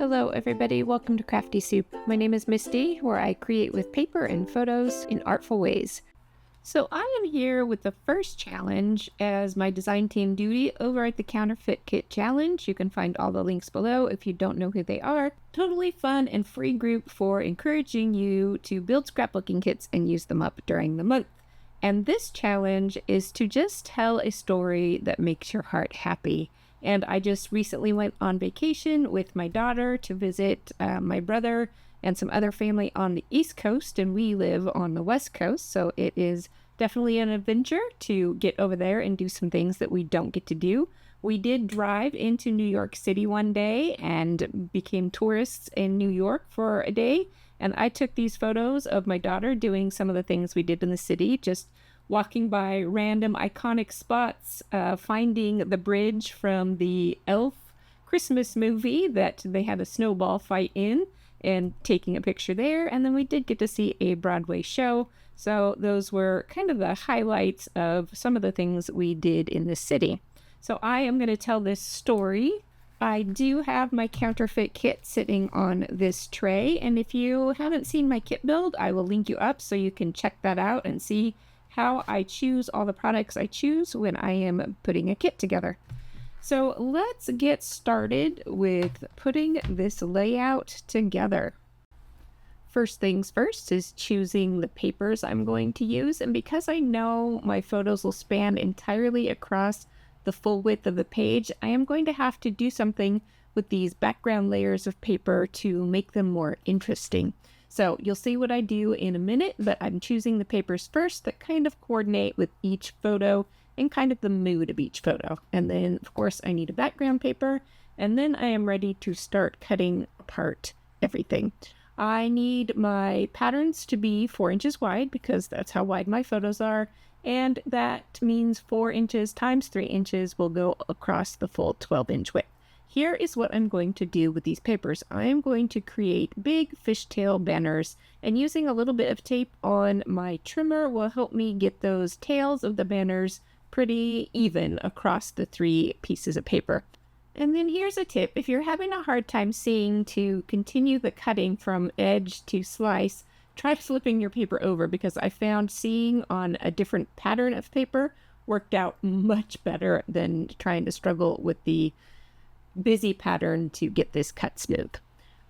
Hello everybody, welcome to Crafty Soup. My name is Misty, where I create with paper and photos in artful ways. So I am here with the first challenge as my design team duty over at the Counterfeit Kit Challenge. You can find all the links below if you don't know who they are. Totally fun and free group for encouraging you to build scrapbooking kits and use them up during the month. And this challenge is to just tell a story that makes your heart happy. And I just recently went on vacation with my daughter to visit my brother and some other family on the East Coast, and we live on the West Coast, so it is definitely an adventure to get over there and do some things that we don't get to do. We did drive into New York City one day and became tourists in New York for a day, and I took these photos of my daughter doing some of the things we did in the city, just walking by random iconic spots, finding the bridge from the Elf Christmas movie that they had a snowball fight in and taking a picture there. And then we did get to see a Broadway show. So those were kind of the highlights of some of the things we did in the city. So I am going to tell this story. I do have my counterfeit kit sitting on this tray. And if you haven't seen my kit build, I will link you up so you can check that out and see how I choose all the products I choose when I am putting a kit together. So let's get started with putting this layout together. First things first is choosing the papers I'm going to use, and because I know my photos will span entirely across the full width of the page, I am going to have to do something with these background layers of paper to make them more interesting. So you'll see what I do in a minute, but I'm choosing the papers first that kind of coordinate with each photo and kind of the mood of each photo. And then, of course, I need a background paper, and then I am ready to start cutting apart everything. I need my patterns to be 4 inches wide because that's how wide my photos are, and that means 4 inches times 3 inches will go across the full 12-inch width. Here is what I'm going to do with these papers. I am going to create big fishtail banners, and using a little bit of tape on my trimmer will help me get those tails of the banners pretty even across the 3 pieces of paper. And then here's a tip. If you're having a hard time seeing to continue the cutting from edge to slice, try flipping your paper over, because I found seeing on a different pattern of paper worked out much better than trying to struggle with the busy pattern to get this cut smooth.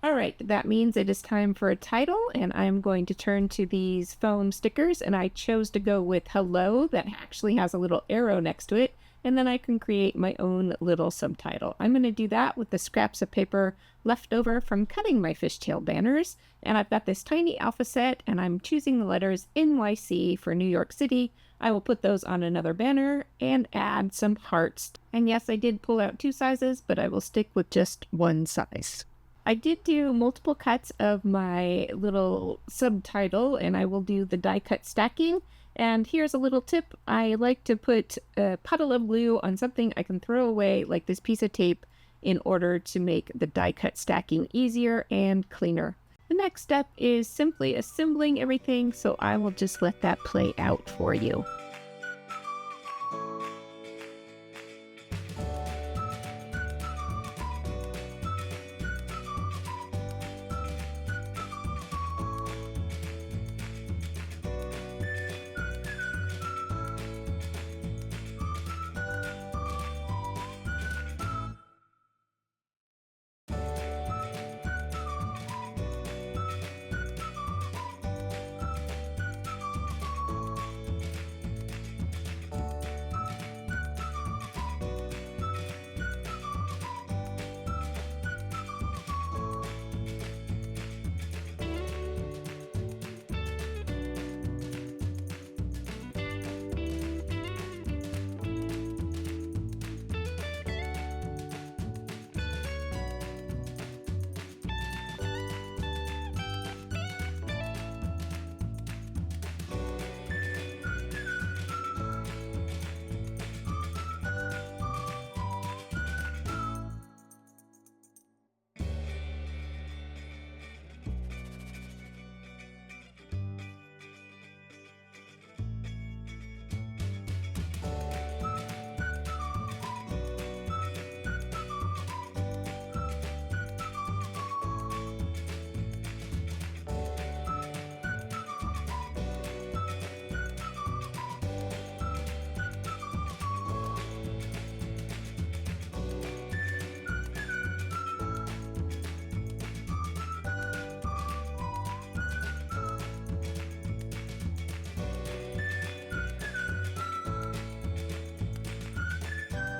All right, that means it is time for a title, and I'm going to turn to these foam stickers, and I chose to go with hello that actually has a little arrow next to it, and then I can create my own little subtitle. I'm going to do that with the scraps of paper left over from cutting my fishtail banners, and I've got this tiny alpha set, and I'm choosing the letters NYC for New York City. I will put those on another banner and add some hearts. And yes, I did pull out 2 sizes, but I will stick with just 1 size. I did do multiple cuts of my little subtitle, and I will do the die cut stacking. And here's a little tip. I like to put a puddle of glue on something I can throw away, like this piece of tape, in order to make the die cut stacking easier and cleaner. The next step is simply assembling everything, so I will just let that play out for you.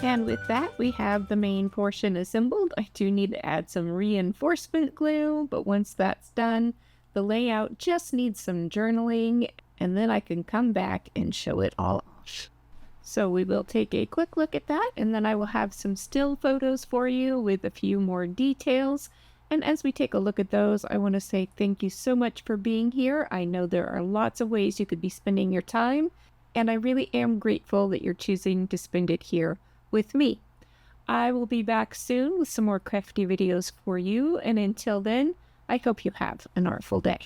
And with that, we have the main portion assembled. I do need to add some reinforcement glue, but once that's done, the layout just needs some journaling, and then I can come back and show it all off. So we will take a quick look at that, and then I will have some still photos for you with a few more details. And as we take a look at those, I want to say thank you so much for being here. I know there are lots of ways you could be spending your time, and I really am grateful that you're choosing to spend it here with me. I will be back soon with some more crafty videos for you, and until then, I hope you have an artful day.